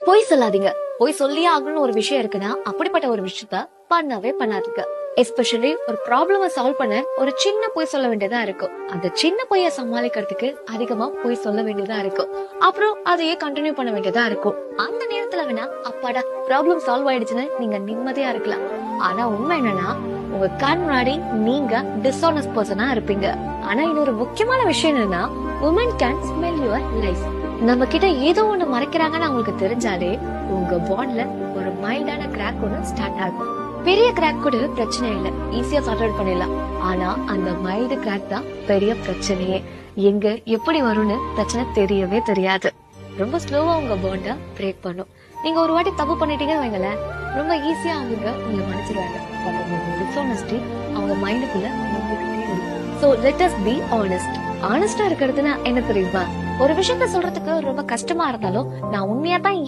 பொய் சொல்லாதீங்க. பொய் சொல்லியே ஆகணும்னு ஒரு விஷயம் இருக்குன்னா அப்படிப்பட்ட ஒரு விஷயத்த பண்ணவே பண்ணாதீங்க. எஸ்பெஷலி ஒரு ப்ராப்ளம சால்வ் பண்ண ஒரு சின்ன பொய் சொல்ல வேண்டியதா இருக்கும். அந்த சின்ன பொய்ய சமாளிக்கிறதுக்கு அதிகமா பொய் சொல்ல வேண்டியதா இருக்கும். அப்புறம் அதையே கண்டினியூ பண்ண வேண்டியதா இருக்கும். அந்த நேரத்துல வேணா அப்பாடா ப்ராப்ளம் சால்வ் ஆயிடுச்சுன்னு நீங்க நிம்மதியா இருக்கலாம். ஆனா உண்மை என்னன்னா உங்க கண் முன்னாடி நீங்க டிஸ்ஆனஸ்ட் பர்சனா இருப்பீங்க. ஆனா இன்னொரு முக்கியமான விஷயம் என்னன்னா women can smell your lies. நம்ம கிட்ட ஏதோ ஒண்ணு மறைக்கிறாங்கன்னு அவங்களுக்கு தெரிஞ்சாலே உங்க பாண்ட்ல ஒரு மைல்டான கிராக் ஒண்ணு ஸ்டார்ட் ஆகும். பெரிய கிராக் கூட பிரச்சனை இல்ல, ஈஸியா சார்ட் அவுட் பண்ணிடலாம். ஆனா அந்த மைல்டு கிராக் தான் பெரிய பிரச்சனையே. எங்க எப்படி வரும்னு பிரச்சனை தெரியவே தெரியாது. ரொம்ப ஸ்லோவா உங்க பாண்ட பிரேக் பண்ணும். நீங்க ஒரு வாட்டி தப்பு பண்ணிட்டீங்கன்னு வைங்களேன், ரொம்ப ஈஸியா அவங்க உங்களை மன்னிச்சிருவாங்க. பட் உங்க டிஸ்ஆனஸ்டி அவங்க மைண்டுக்குள்ள so let us be honest. ஆனஸ்டா இருக்கிறதுனா என்ன தெரியுமா? ஒரு விஷயத்த சொல்றதுக்கு ரொம்ப கஷ்டமா இருந்தாலும் நான் உண்மையா தான்